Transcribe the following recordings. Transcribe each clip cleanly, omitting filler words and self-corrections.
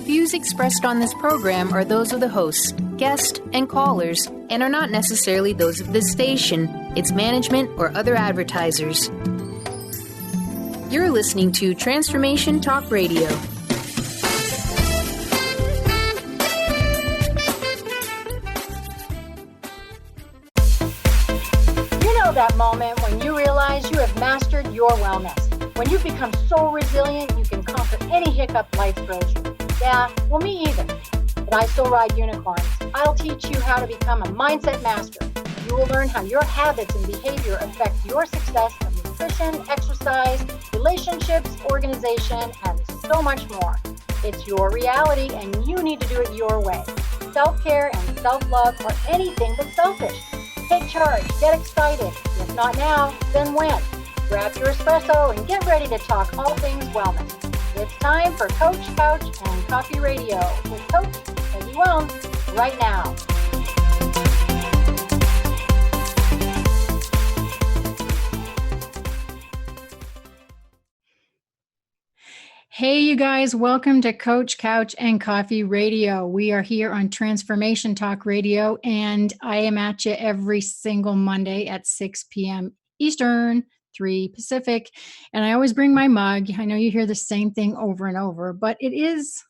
Views expressed on this program are those of the hosts, guests, and callers, and are not necessarily those of this station, its management, or other advertisers. You're listening to Transformation Talk Radio. You know that moment when you realize you have mastered your wellness. When you've become so resilient, you can conquer any hiccup life throws you. Yeah, well, me either. But I still ride unicorns. I'll teach you how to become a mindset master. You will learn how your habits and behavior affect your success of nutrition, exercise, relationships, organization, and so much more. It's your reality, and you need to do it your way. Self-care and self-love are anything but selfish. Take charge. Get excited. If not now, then when? Grab your espresso and get ready to talk all things wellness. It's time for Coach, Couch, and Coffee Radio with Coach Peggy Willms right now. Hey, you guys, welcome to Coach, Couch, and Coffee Radio. We are here on Transformation Talk Radio, and I am at you every single Monday at 6 p.m. Eastern, 3 Pacific, and I always bring my mug. I know you hear the same thing over and over, but it is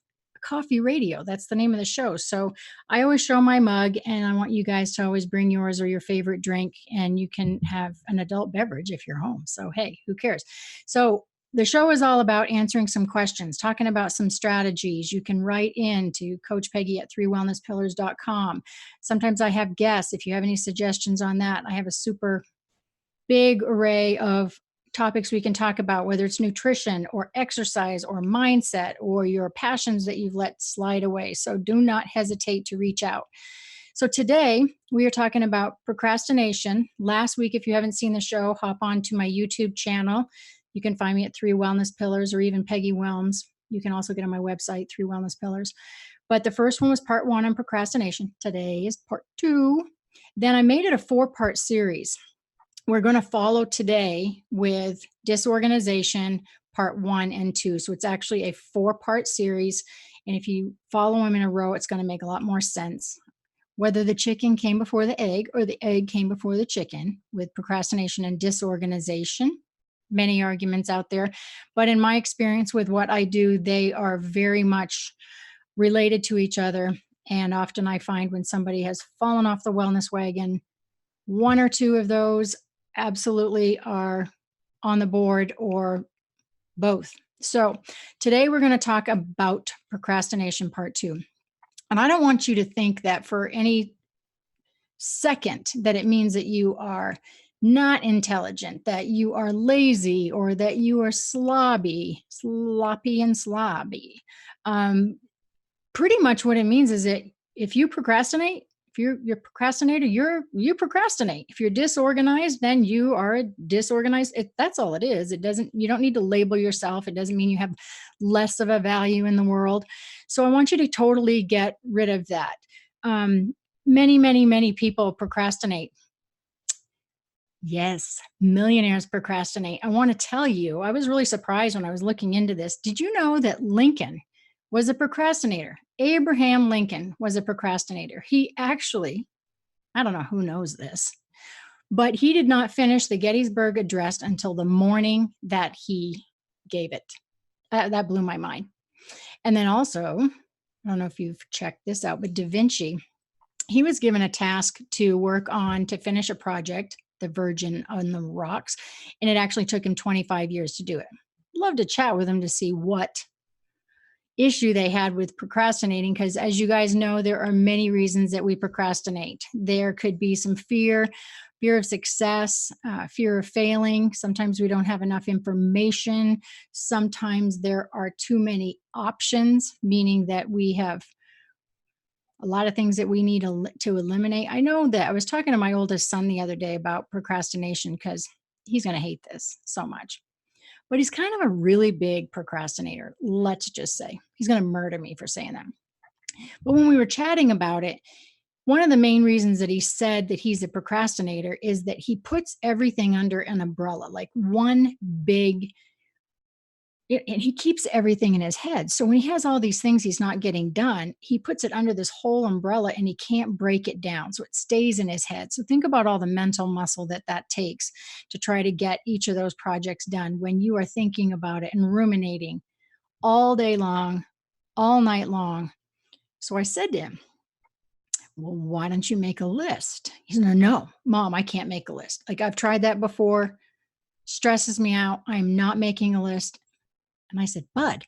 Coffee Radio. That's the name of the show. So I always show my mug, and I want you guys to always bring yours or your favorite drink, and you can have an adult beverage if you're home. So, hey, who cares? So the show is all about answering some questions, talking about some strategies. You can write in to Coach Peggy at 3wellnesspillars.com. Sometimes I have guests. If you have any suggestions on that, I have a super big array of topics we can talk about, whether it's nutrition or exercise or mindset or your passions that you've let slide away. So do not hesitate to reach out. So today we are talking about procrastination. Last week, if you haven't seen the show, hop on to my YouTube channel. You can find me at 3 Wellness Pillars or even Peggy Willms. You can also get on my website, 3 Wellness Pillars. But the first one was part 1 on procrastination. Today is part 2. Then I made it a 4-part series. We're going to follow today with disorganization, part 1 and 2. So it's actually a 4-part series. And if you follow them in a row, it's going to make a lot more sense. Whether the chicken came before the egg or the egg came before the chicken with procrastination and disorganization. Many arguments out there. But in my experience with what I do, they are very much related to each other. And often I find when somebody has fallen off the wellness wagon, 1 or 2 of those absolutely are on the board or both. So today we're going to talk about procrastination part 2. And I don't want you to think that for any second that it means that you are not intelligent, that you are lazy, or that you are sloppy and slobby. Pretty much what it means is that if you procrastinate, if you're a procrastinator, you procrastinate. If you're disorganized, then you are disorganized. That's all it is. You don't need to label yourself. It doesn't mean you have less of a value in the world. So I want you to totally get rid of that. Many people procrastinate. Yes, millionaires procrastinate. I want to tell you, I was really surprised when I was looking into this. Did you know that Lincoln was a procrastinator? Abraham Lincoln was a procrastinator. He actually, I don't know who knows this, but he did not finish the Gettysburg Address until the morning that he gave it. That blew my mind. And then also, I don't know if you've checked this out, but Da Vinci, he was given a task to finish a project, the Virgin on the Rocks, and it actually took him 25 years to do it. Love to chat with him to see what issue they had with procrastinating, because as you guys know, there are many reasons that we procrastinate. There could be some fear of success, fear of failing. Sometimes we don't have enough information. Sometimes there are too many options, meaning that we have a lot of things that we need to eliminate. I know that I was talking to my oldest son the other day about procrastination because he's going to hate this so much. But he's kind of a really big procrastinator, let's just say. He's going to murder me for saying that. But when we were chatting about it, one of the main reasons that he said that he's a procrastinator is that he puts everything under an umbrella, like one big And he keeps everything in his head. So when he has all these things he's not getting done, he puts it under this whole umbrella and he can't break it down. So it stays in his head. So think about all the mental muscle that takes to try to get each of those projects done when you are thinking about it and ruminating all day long, all night long. So I said to him, well, why don't you make a list? He said, no, Mom, I can't make a list. Like, I've tried that before, stresses me out. I'm not making a list. And I said, Bud,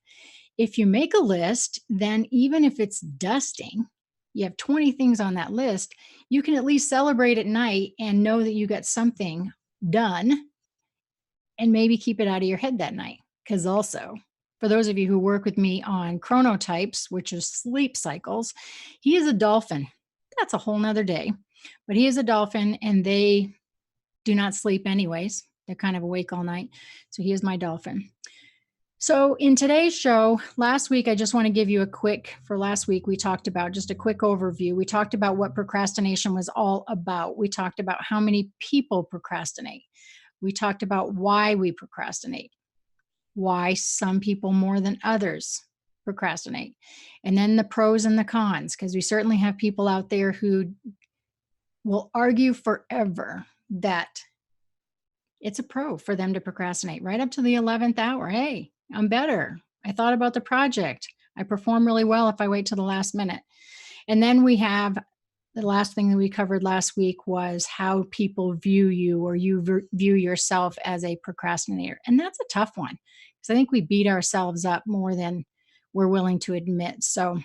if you make a list, then even if it's dusting, you have 20 things on that list, you can at least celebrate at night and know that you got something done and maybe keep it out of your head that night. Because also, for those of you who work with me on chronotypes, which is sleep cycles, he is a dolphin. That's a whole nother day. But he is a dolphin and they do not sleep anyways. They're kind of awake all night. So he is my dolphin. So in today's show, last week, I just want to give you last week, we talked about just a quick overview. We talked about what procrastination was all about. We talked about how many people procrastinate. We talked about why we procrastinate, why some people more than others procrastinate, and then the pros and the cons, because we certainly have people out there who will argue forever that it's a pro for them to procrastinate right up to the 11th hour. Hey, I'm better. I thought about the project. I perform really well if I wait till the last minute. And then we have the last thing that we covered last week was how people view you or you view yourself as a procrastinator. And that's a tough one because I think we beat ourselves up more than we're willing to admit. So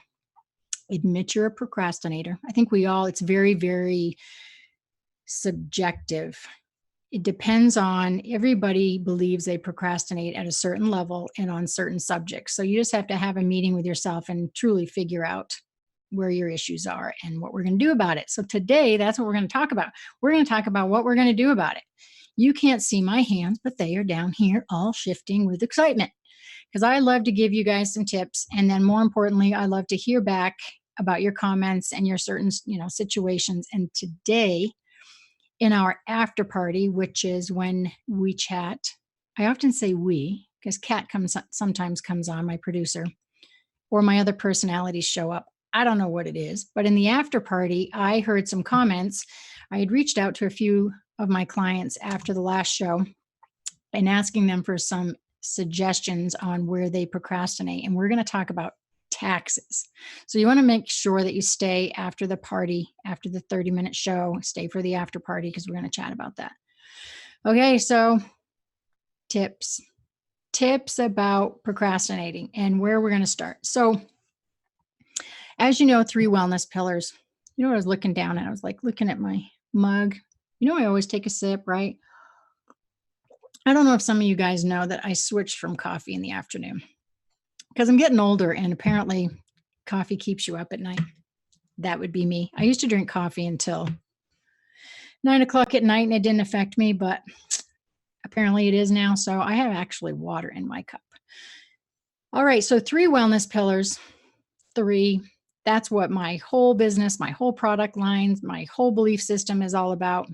admit you're a procrastinator. I think it's very, very subjective. It depends on, everybody believes they procrastinate at a certain level and on certain subjects. So you just have to have a meeting with yourself and truly figure out where your issues are and what we're going to do about it. So today, that's what we're going to talk about. We're going to talk about what we're going to do about it. You can't see my hands, but they are down here all shifting with excitement because I love to give you guys some tips. And then more importantly, I love to hear back about your comments and your certain, situations. And today, in our after party, which is when we chat, I often say we, because Kat sometimes comes on, my producer, or my other personalities show up. I don't know what it is, but in the after party, I heard some comments. I had reached out to a few of my clients after the last show and asking them for some suggestions on where they procrastinate. And we're going to talk about taxes. So you want to make sure that you stay after the party, after the 30-minute show, stay for the after party because we're going to chat about that. Okay, so tips about procrastinating and where we're going to start. So as you know, 3 wellness pillars. I was looking down and I was like looking at my mug. I always take a sip, right? I don't know if some of you guys know that I switched from coffee in the afternoon because I'm getting older and apparently coffee keeps you up at night. That would be me. I used to drink coffee until 9 o'clock at night and it didn't affect me, but apparently it is now. So I have actually water in my cup. All right. So 3 wellness pillars, 3. That's what my whole business, my whole product lines, my whole belief system is all about.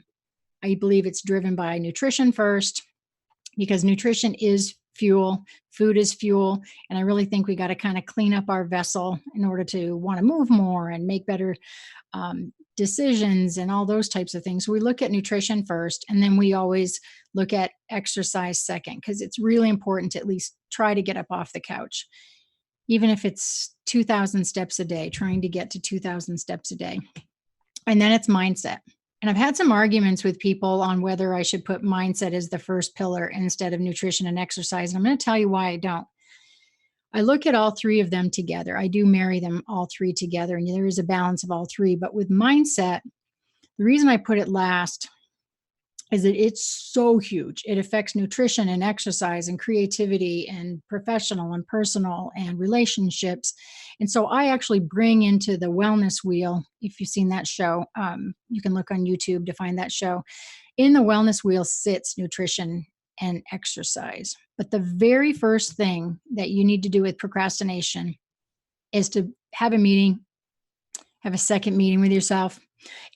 I believe it's driven by nutrition first because nutrition is fuel, food is fuel. And I really think we got to kind of clean up our vessel in order to want to move more and make better decisions and all those types of things. So we look at nutrition first, and then we always look at exercise second, because it's really important to at least try to get up off the couch. Even if it's 2,000 steps a day, trying to get to 2,000 steps a day. And then it's mindset. And I've had some arguments with people on whether I should put mindset as the first pillar instead of nutrition and exercise. And I'm going to tell you why I don't. I look at all 3 of them together. I do marry them all 3 together, and there is a balance of all 3. But with mindset, the reason I put it last is that it's so huge. It affects nutrition and exercise and creativity and professional and personal and relationships. And so I actually bring into the wellness wheel, if you've seen that show, you can look on YouTube to find that show. In the wellness wheel sits nutrition and exercise. But the very first thing that you need to do with procrastination is to have a meeting, have a second meeting with yourself.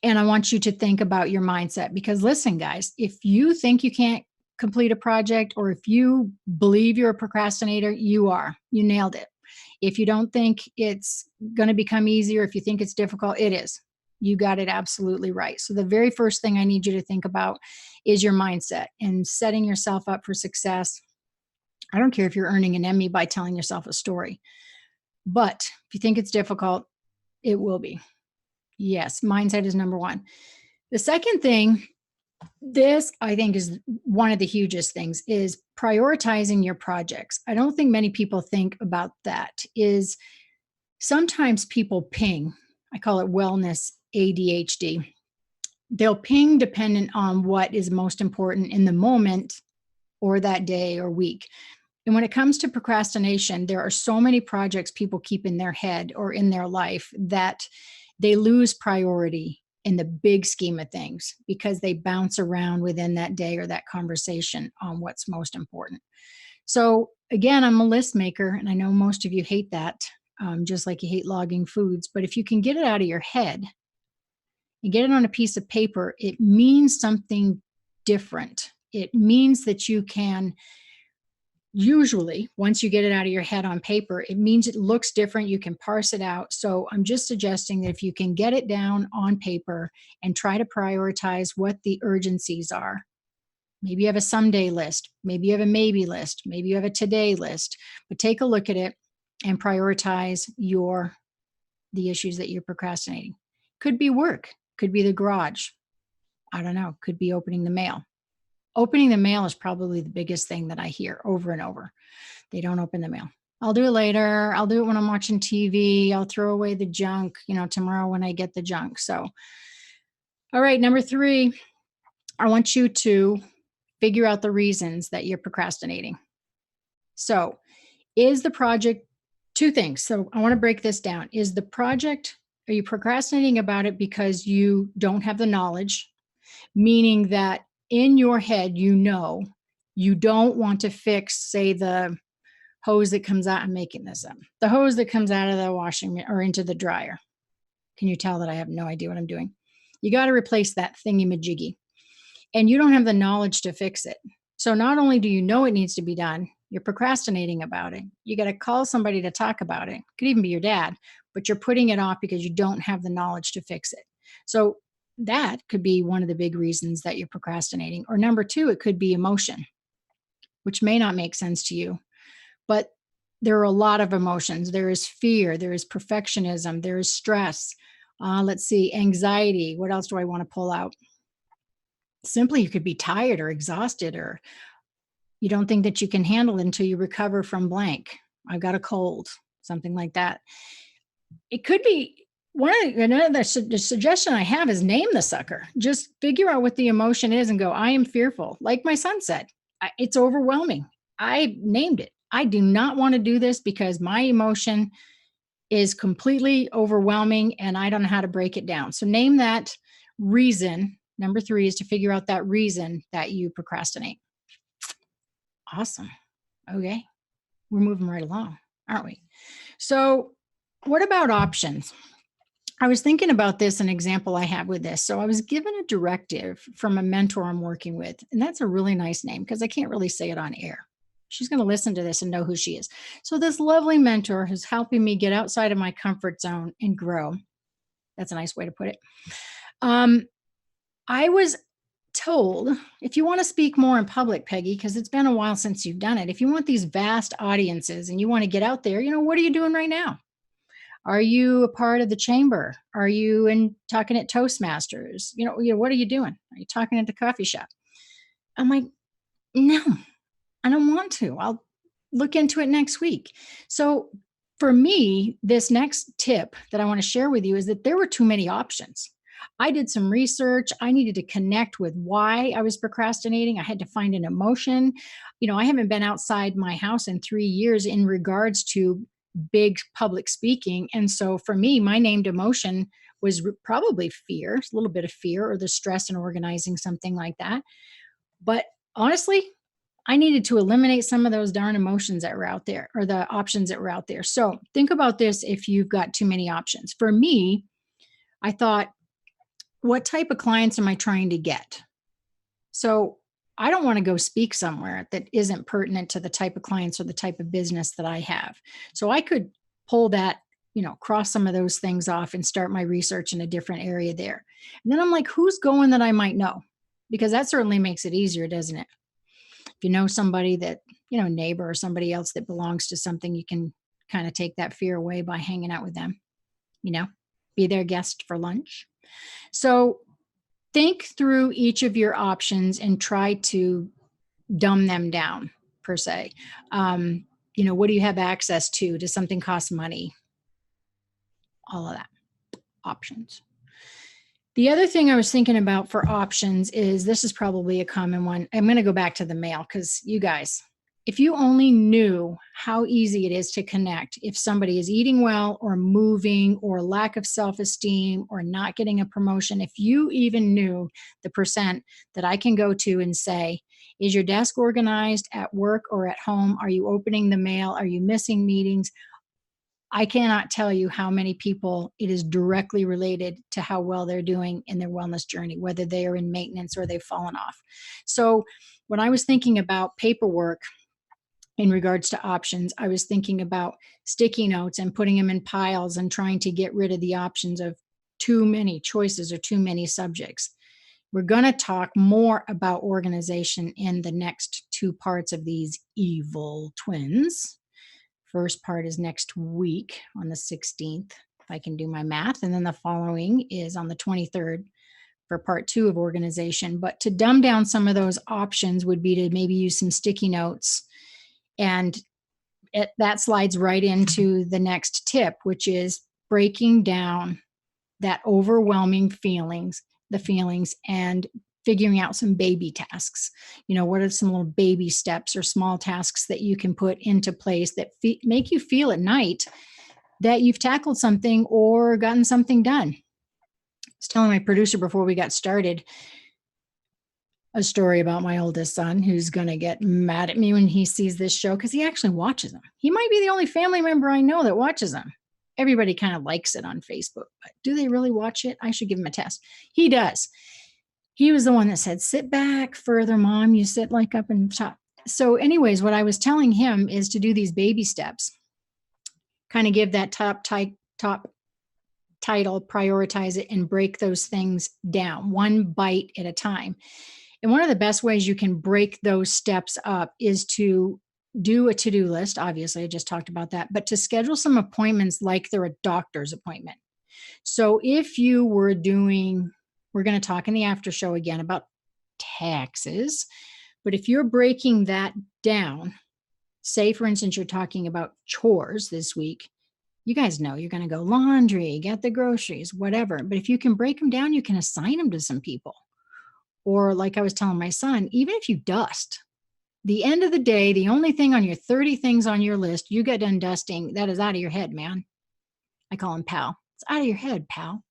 And I want you to think about your mindset, because listen, guys, if you think you can't complete a project, or if you believe you're a procrastinator, you are. You nailed it. If you don't think it's going to become easier, if you think it's difficult, it is. You got it absolutely right. So the very first thing I need you to think about is your mindset and setting yourself up for success. I don't care if you're earning an Emmy by telling yourself a story, but if you think it's difficult, it will be. Yes, mindset is number one. The second thing, this I think is one of the hugest things, is prioritizing your projects. I don't think many people think about that. Is sometimes people ping. I call it wellness ADHD. They'll ping dependent on what is most important in the moment or that day or week. And when it comes to procrastination, there are so many projects people keep in their head or in their life that they lose priority in the big scheme of things because they bounce around within that day or that conversation on what's most important. So again, I'm a list maker, and I know most of you hate that, just like you hate logging foods. But if you can get it out of your head and get it on a piece of paper, it means something different. It means that you can, usually, once you get it out of your head on paper, it means it looks different. You can parse it out. So I'm just suggesting that if you can get it down on paper and try to prioritize what the urgencies are. Maybe you have a someday list. Maybe you have a maybe list. Maybe you have a today list. But take a look at it and prioritize the issues that you're procrastinating. Could be work. Could be the garage. I don't know. Could be opening the mail. Opening the mail is probably the biggest thing that I hear over and over. They don't open the mail. I'll do it later. I'll do it when I'm watching TV. I'll throw away the junk, tomorrow when I get the junk. So, all right, number 3, I want you to figure out the reasons that you're procrastinating. So, is the project, 2 things. So, I want to break this down. Are you procrastinating about it because you don't have the knowledge, meaning that in your head, you don't want to fix, say, the hose that comes out, I'm making this up, the hose that comes out of the washing or into the dryer. Can you tell that I have no idea what I'm doing? You got to replace that thingy-majiggy. And you don't have the knowledge to fix it. So not only do you know it needs to be done, you're procrastinating about it. You got to call somebody to talk about it. It could even be your dad, but you're putting it off because you don't have the knowledge to fix it. So that could be one of the big reasons that you're procrastinating. Or number 2, it could be emotion, which may not make sense to you, but there are a lot of emotions. There is fear, there is perfectionism, there is stress. Let's see, anxiety. What else do I want to pull out? Simply, you could be tired or exhausted, or you don't think that you can handle it until you recover from blank. I've got a cold, something like that. It could be another suggestion I have is name the sucker. Just figure out what the emotion is and go, I am fearful. Like my son said, it's overwhelming. I named it. I do not want to do this because my emotion is completely overwhelming and I don't know how to break it down. So name that reason. Number 3 is to figure out that reason that you procrastinate. Awesome. Okay. We're moving right along, aren't we? So what about options? I was thinking about this, an example I have with this. So I was given a directive from a mentor I'm working with, and that's a really nice name because I can't really say it on air. She's going to listen to this and know who she is. So this lovely mentor who's helping me get outside of my comfort zone and grow. That's a nice way to put it. I was told, if you want to speak more in public, Peggy, because it's been a while since you've done it, if you want these vast audiences and you want to get out there, what are you doing right now? Are you a part of the chamber? Are you talking at Toastmasters? What are you doing? Are you talking at the coffee shop? I'm like, no, I don't want to. I'll look into it next week. So for me, this next tip that I want to share with you is that there were too many options. I did some research. I needed to connect with why I was procrastinating. I had to find an emotion. I haven't been outside my house in 3 years in regards to big public speaking. And so for me, my named emotion was probably fear, a little bit of fear or the stress in organizing something like that. But honestly, I needed to eliminate some of those darn emotions that were out there or the options that were out there. So think about this if you've got too many options. For me, I thought, what type of clients am I trying to get? So I don't want to go speak somewhere that isn't pertinent to the type of clients or the type of business that I have. So I could pull that, cross some of those things off and start my research in a different area there. And then I'm like, who's going that I might know? Because that certainly makes it easier, doesn't it? If you know somebody that, neighbor or somebody else that belongs to something, you can kind of take that fear away by hanging out with them, be their guest for lunch. So think through each of your options and try to dumb them down, per se. What do you have access to? Does something cost money? All of that. Options. The other thing I was thinking about for options is, this is probably a common one. I'm going to go back to the mail, because you guys, if you only knew how easy it is to connect if somebody is eating well or moving or lack of self-esteem or not getting a promotion, if you even knew the percent that I can go to and say, is your desk organized at work or at home? Are you opening the mail? Are you missing meetings? I cannot tell you how many people it is directly related to how well they're doing in their wellness journey, whether they are in maintenance or they've fallen off. So when I was thinking about paperwork in regards to options, I was thinking about sticky notes and putting them in piles and trying to get rid of the options of too many choices or too many subjects. We're going to talk more about organization in the next two parts of these evil twins. First part is next week on the 16th, if I can do my math. And then the following is on the 23rd for part 2 of organization. But to dumb down some of those options would be to maybe use some sticky notes. And that slides right into the next tip, which is breaking down that overwhelming feelings and figuring out some baby tasks. What are some little baby steps or small tasks that you can put into place that make you feel at night that you've tackled something or gotten something done. I was telling my producer before we got started a story about my oldest son, who's going to get mad at me when he sees this show, because he actually watches them. He might be the only family member I know that watches them. Everybody kind of likes it on Facebook, but do they really watch it? I should give him a test. He does. He was the one that said, sit back further, Mom. You sit like up and top. So anyways, what I was telling him is to do these baby steps, kind of give that top title, prioritize it, and break those things down one bite at a time. And one of the best ways you can break those steps up is to do a to-do list. Obviously, I just talked about that, but to schedule some appointments like they're a doctor's appointment. So if you were doing, we're going to talk in the after show again about taxes, but if you're breaking that down, say, for instance, you're talking about chores this week, you guys know you're going to go laundry, get the groceries, whatever. But if you can break them down, you can assign them to some people. Or like I was telling my son, even if you dust, the end of the day, the only thing on your 30 things on your list, you get done dusting, that is out of your head, man. I call him pal. It's out of your head, pal.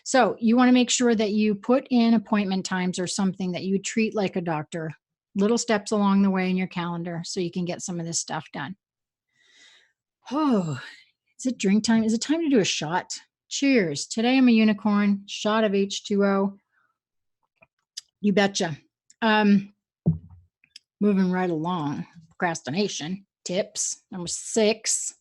So you want to make sure that you put in appointment times or something that you treat like a doctor, little steps along the way in your calendar so you can get some of this stuff done. Oh, is it drink time? Is it time to do a shot? Cheers. Today I'm a unicorn, shot of H2O. You betcha. Moving right along, procrastination tips. Number 6.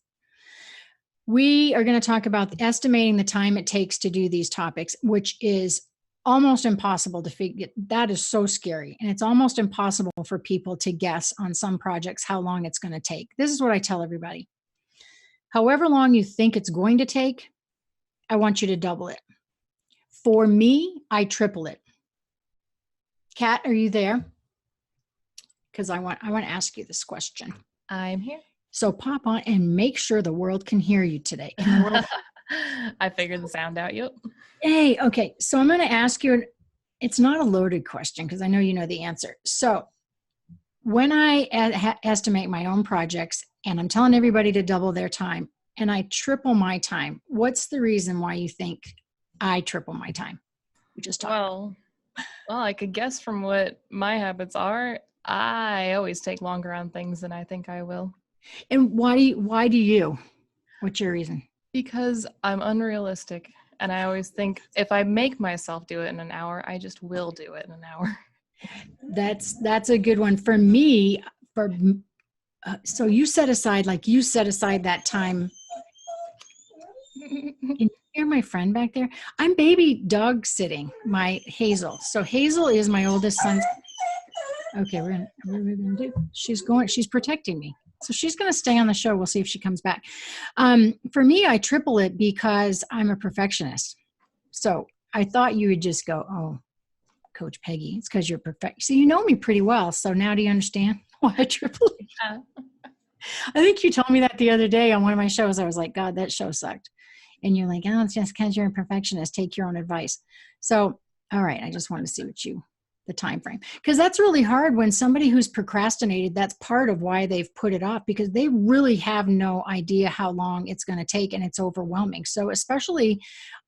We are going to talk about estimating the time it takes to do these topics, which is almost impossible to figure. That is so scary. And it's almost impossible for people to guess on some projects how long it's going to take. This is what I tell everybody. However long you think it's going to take, I want you to double it. For me, I triple it. Kat, are you there? Because I want to ask you this question. I'm here. So pop on and make sure the world can hear you today. I figured the sound out. Yep. Hey, okay. So I'm going to ask you, it's not a loaded question because I know you know the answer. So when I estimate my own projects and I'm telling everybody to double their time and I triple my time, what's the reason why you think I triple my time? We just talked. Well, I could guess from what my habits are. I always take longer on things than I think I will. And why do you? What's your reason? Because I'm unrealistic. And I always think if I make myself do it in an hour, I just will do it in an hour. That's a good one for me. So you set aside that time. Can you hear my friend back there? I'm baby dog sitting my Hazel. So Hazel is my oldest son's. Okay, what are we gonna do? She's protecting me. So she's gonna stay on the show. We'll see if she comes back. For me, I triple it because I'm a perfectionist. So I thought you would just go, oh, Coach Peggy, it's because you're perfect. So you know me pretty well. So now do you understand why I triple it? I think you told me that the other day on one of my shows. I was like, God, that show sucked. And you're like, oh, it's just because you're a perfectionist. Take your own advice. So, all right, I just wanted to see the time frame. Because that's really hard when somebody who's procrastinated, that's part of why they've put it off, because they really have no idea how long it's going to take, and it's overwhelming. So especially,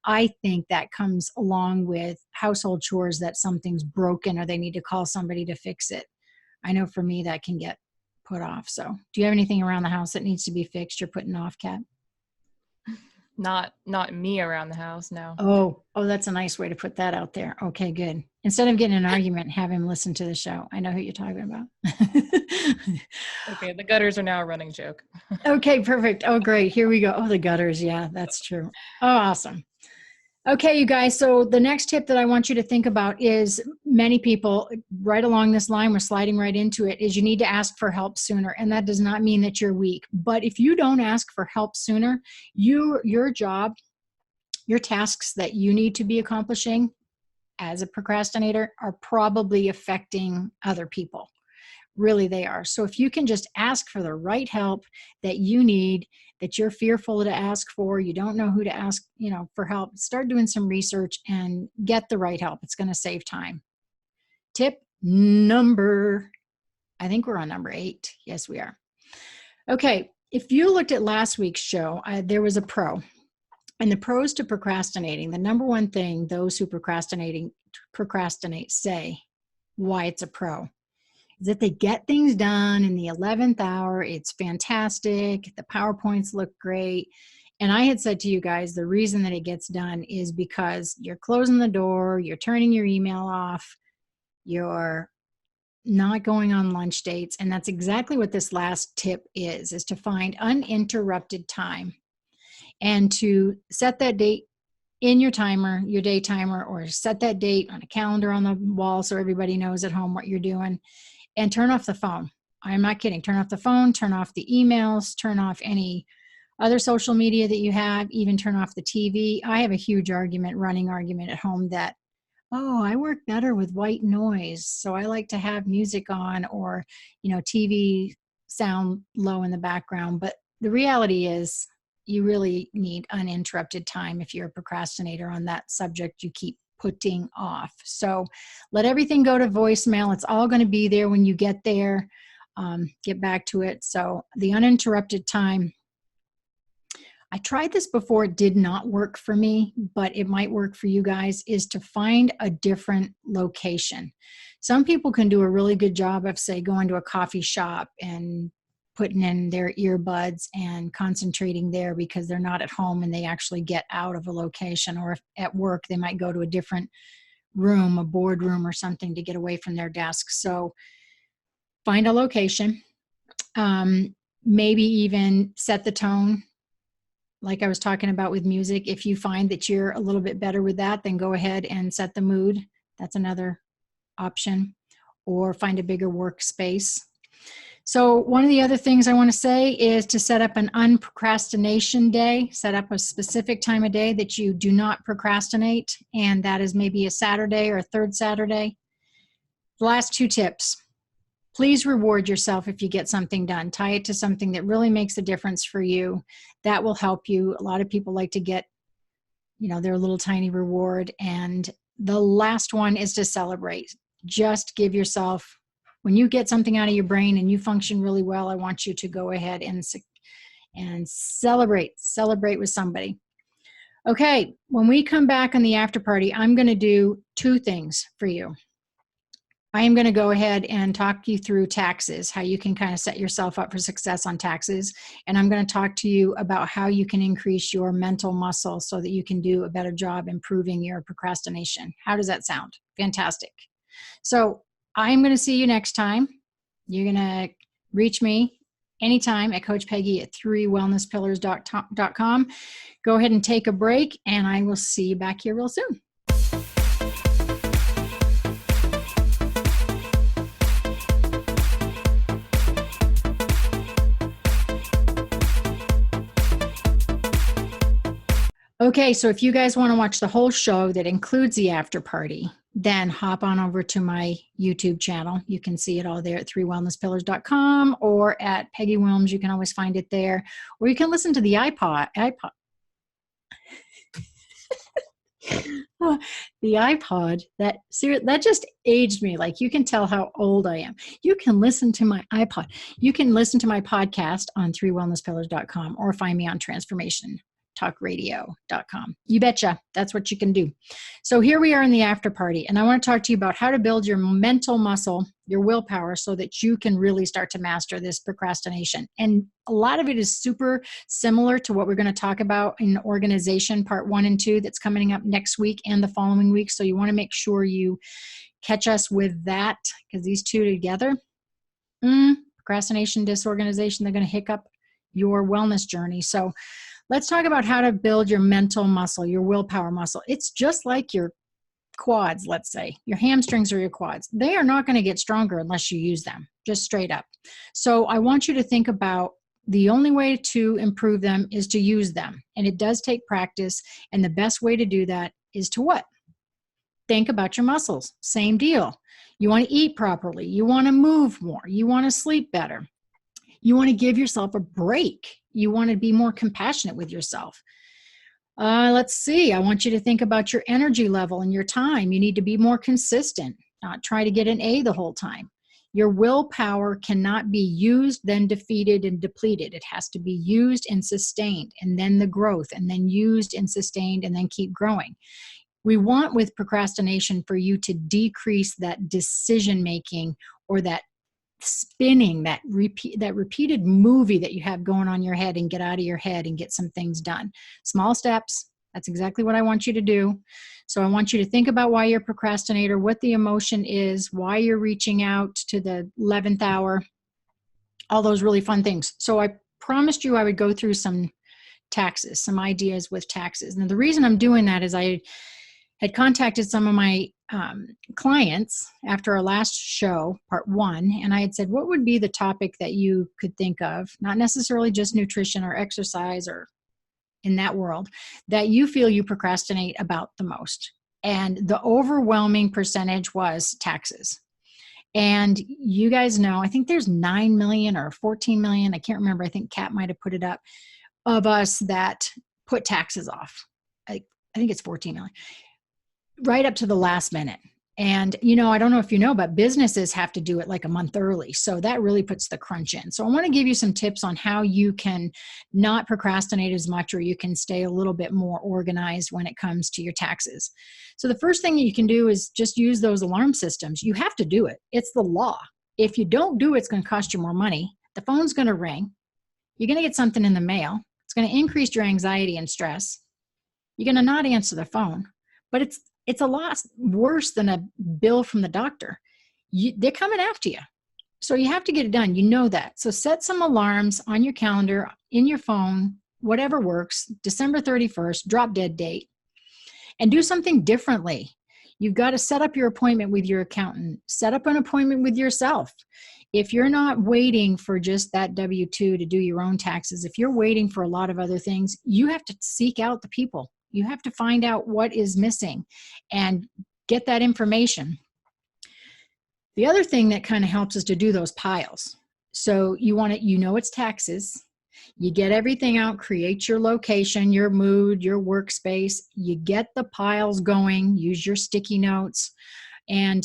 I think that comes along with household chores, that something's broken or they need to call somebody to fix it. I know for me that can get put off. So do you have anything around the house that needs to be fixed you're putting off, Kat? Not me around the house, no. Oh, that's a nice way to put that out there. Okay, good. Instead of getting an argument, have him listen to the show. I know who you're talking about. Okay, the gutters are now a running joke. Okay, perfect. Oh, great. Here we go. Oh, the gutters. Yeah, that's true. Oh, awesome. Okay, you guys. So the next tip that I want you to think about is, many people right along this line, we're sliding right into it, is you need to ask for help sooner. And that does not mean that you're weak. But if you don't ask for help sooner, your job, your tasks that you need to be accomplishing as a procrastinator are probably affecting other people. Really, they are. So if you can just ask for the right help that you need, that you're fearful to ask for, you don't know who to ask, for help, start doing some research and get the right help. It's going to save time. Tip I think we're on number 8. Yes, we are. Okay. If you looked at last week's show, there was a pro. And the pros to procrastinating, the number one thing those who procrastinate say why it's a pro is that they get things done in the 11th hour. It's fantastic. The PowerPoints look great. And I had said to you guys, the reason that it gets done is because you're closing the door, you're turning your email off, you're not going on lunch dates. And that's exactly what this last tip is to find uninterrupted time and to set that date in your timer, your day timer, or set that date on a calendar on the wall so everybody knows at home what you're doing. And turn off the phone. I'm not kidding. Turn off the phone, turn off the emails, turn off any other social media that you have, even turn off the TV. I have a huge running argument at home that, I work better with white noise. So I like to have music on or, TV sound low in the background. But the reality is you really need uninterrupted time if you're a procrastinator on that subject you keep putting off. So let everything go to voicemail. It's all going to be there when you get there. Get back to it. So the uninterrupted time, I tried this before. It did not work for me, but it might work for you guys, is to find a different location. Some people can do a really good job of, say, going to a coffee shop and putting in their earbuds and concentrating there because they're not at home and they actually get out of a location. Or if at work, they might go to a different room, a boardroom or something, to get away from their desk. So find a location, maybe even set the tone. Like I was talking about with music, if you find that you're a little bit better with that, then go ahead and set the mood. That's another option. Or find a bigger workspace. So one of the other things I want to say is to set up an unprocrastination day. Set up a specific time of day that you do not procrastinate. And that is maybe a Saturday or a third Saturday. The last 2 tips. Please reward yourself if you get something done. Tie it to something that really makes a difference for you. That will help you. A lot of people like to get, their little tiny reward. And the last one is to celebrate. Just give yourself, when you get something out of your brain and you function really well, I want you to go ahead and celebrate with somebody. Okay, when we come back on the after party, I'm going to do 2 things for you. I am going to go ahead and talk you through taxes, how you can kind of set yourself up for success on taxes. And I'm going to talk to you about how you can increase your mental muscle so that you can do a better job improving your procrastination. How does that sound? Fantastic. So I'm going to see you next time. You're going to reach me anytime at Coach Peggy at 3wellnesspillars.com. Go ahead and take a break, and I will see you back here real soon. Okay, so if you guys want to watch the whole show that includes the after party, then hop on over to my YouTube channel. You can see it all there at 3wellnesspillars.com or at Peggy Willms. You can always find it there. Or you can listen to the iPod. The iPod, that just aged me. Like, you can tell how old I am. You can listen to my iPod. You can listen to my podcast on 3wellnesspillars.com or find me on transformationtalkradio.com. You betcha. That's what you can do. So here we are in the after party, and I want to talk to you about how to build your mental muscle, your willpower, so that you can really start to master this procrastination. And a lot of it is super similar to what we're going to talk about in organization part 1 and 2 that's coming up next week and the following week. So you want to make sure you catch us with that, because these two together, procrastination disorganization, they're going to hiccup your wellness journey. So let's talk about how to build your mental muscle, your willpower muscle. It's just like your quads, let's say, your hamstrings or your quads. They are not going to get stronger unless you use them, just straight up. So I want you to think about the only way to improve them is to use them. And it does take practice. And the best way to do that is to what? Think about your muscles. Same deal. You want to eat properly. You want to move more. You want to sleep better. You want to give yourself a break. You want to be more compassionate with yourself. Let's see. I want you to think about your energy level and your time. You need to be more consistent, not try to get an A the whole time. Your willpower cannot be used, then defeated and depleted. It has to be used and sustained, and then the growth, and then used and sustained, and then keep growing. We want, with procrastination, for you to decrease that decision making or that spinning, that repeated movie that you have going on in your head, and get out of your head and get some things done. Small steps. That's exactly what I want you to do. So I want you to think about why you're a procrastinator, what the emotion is, why you're reaching out to the 11th hour, all those really fun things. So I promised you I would go through some taxes, some ideas with taxes. And the reason I'm doing that is I had contacted some of my clients after our last show, part 1, and I had said, what would be the topic that you could think of, not necessarily just nutrition or exercise or in that world, that you feel you procrastinate about the most? And the overwhelming percentage was taxes. And you guys know, I think there's 9 million or 14 million, I can't remember, I think Kat might have put it up, of us that put taxes off. I think it's 14 million. Right up to the last minute. And, I don't know if you know, but businesses have to do it like a month early. So that really puts the crunch in. So I want to give you some tips on how you can not procrastinate as much, or you can stay a little bit more organized when it comes to your taxes. So the first thing that you can do is just use those alarm systems. You have to do it. It's the law. If you don't do it, it's going to cost you more money. The phone's going to ring. You're going to get something in the mail. It's going to increase your anxiety and stress. You're going to not answer the phone, but it's a lot worse than a bill from the doctor. They're coming after you. So you have to get it done. You know that. So set some alarms on your calendar, in your phone, whatever works. December 31st, drop dead date, and do something differently. You've got to set up your appointment with your accountant. Set up an appointment with yourself. If you're not waiting for just that W-2 to do your own taxes, if you're waiting for a lot of other things, you have to seek out the people. You have to find out what is missing and get that information. The other thing that kind of helps is to do those piles. So it's taxes. You get everything out, create your location, your mood, your workspace. You get the piles going, use your sticky notes. And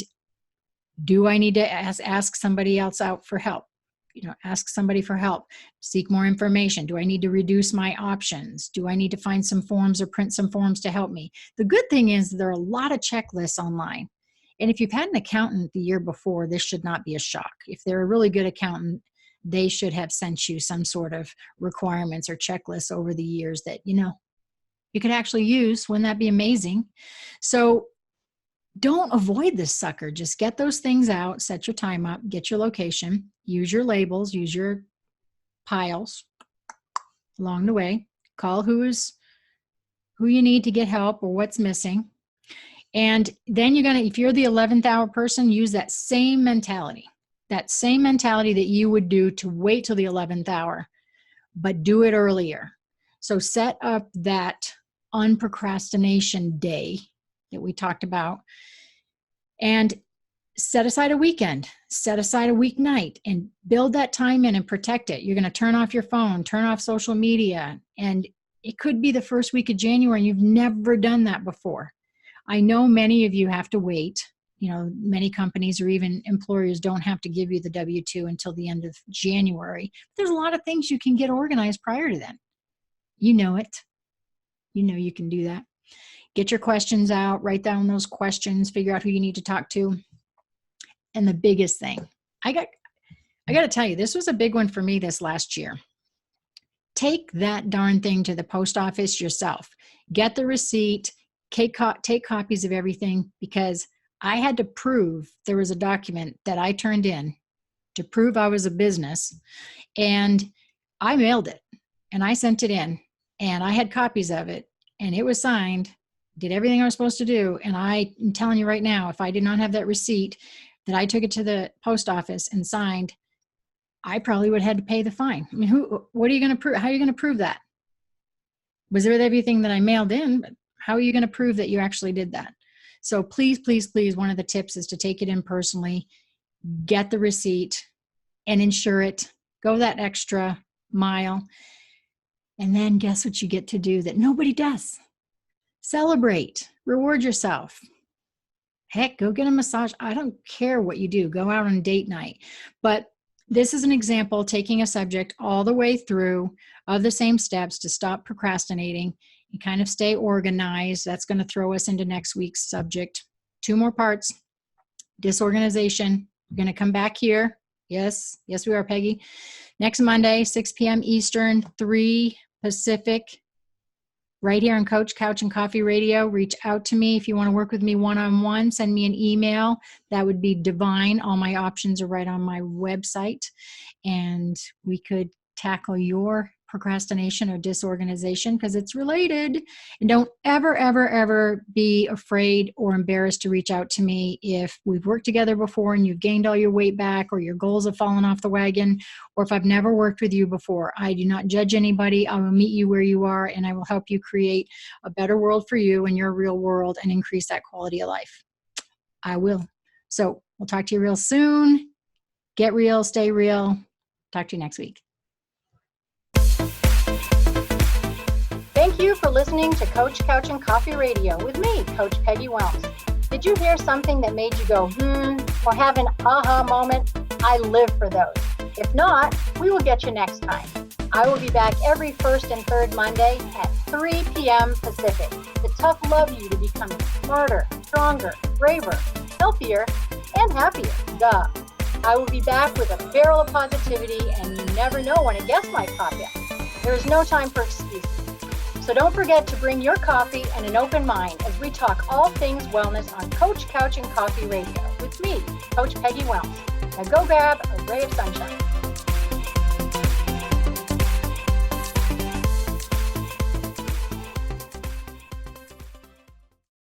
do I need to ask somebody else out for help? Ask somebody for help, seek more information. Do I need to reduce my options? Do I need to find some forms or print some forms to help me? The good thing is there are a lot of checklists online. And if you've had an accountant the year before, this should not be a shock. If they're a really good accountant, they should have sent you some sort of requirements or checklists over the years that, you could actually use. Wouldn't that be amazing? So don't avoid this sucker. Just get those things out, set your time up, get your location, use your labels, use your piles along the way, call who you need to get help or what's missing. And then if you're the 11th hour person, use that same mentality that you would do to wait till the 11th hour, but do it earlier. So set up that unprocrastination day that we talked about, and set aside a weekend, set aside a weeknight, and build that time in and protect it. You're going to turn off your phone, turn off social media, and it could be the first week of January and you've never done that before. I know many of you have to wait. Many companies or even employers don't have to give you the W-2 until the end of January. There's a lot of things you can get organized prior to then. You know it. You can do that. Get your questions out, write down those questions, figure out who you need to talk to. And the biggest thing, I got to tell you, this was a big one for me this last year. Take that darn thing to the post office yourself. Get the receipt, take copies of everything, because I had to prove there was a document that I turned in to prove I was a business, and I mailed it and I sent it in and I had copies of it and it was signed, did everything I was supposed to do. And I'm telling you right now, if I did not have that receipt that I took it to the post office and signed, I probably would have had to pay the fine. I mean, what are you going to prove? How are you going to prove that? Was there everything that I mailed in? But how are you going to prove that you actually did that? So please, please, please, one of the tips is to take it in personally, get the receipt and insure it, go that extra mile. And then guess what you get to do that nobody does? Celebrate, reward yourself. Heck, go get a massage. I don't care what you do. Go out on date night. But this is an example, taking a subject all the way through of the same steps to stop procrastinating and kind of stay organized. That's going to throw us into next week's subject. 2 more parts. Disorganization. We're going to come back here. Yes, we are, Peggy. Next Monday, 6 p.m. Eastern, 3 Pacific, right here on Coach, Couch, and Coffee Radio. Reach out to me if you want to work with me one-on-one. Send me an email. That would be divine. All my options are right on my website. And we could tackle your procrastination or disorganization because it's related. And don't ever, ever, ever be afraid or embarrassed to reach out to me if we've worked together before and you've gained all your weight back or your goals have fallen off the wagon, or if I've never worked with you before. I do not judge anybody. I will meet you where you are and I will help you create a better world for you in your real world and increase that quality of life. I will. So we'll talk to you real soon. Get real, stay real. Talk to you next week. Thank you for listening to Coach, Couch, and Coffee Radio with me, Coach Peggy Willms. Did you hear something that made you go, or have an aha moment? I live for those. If not, we will get you next time. I will be back every first and third Monday at 3 p.m. Pacific. The tough love you to become smarter, stronger, braver, healthier, and happier. Duh. I will be back with a barrel of positivity, and you never know when a guest might pop in. There is no time for excuses. So don't forget to bring your coffee and an open mind as we talk all things wellness on Coach, Couch, and Coffee Radio with me, Coach Peggy Willms. Now go grab a ray of sunshine.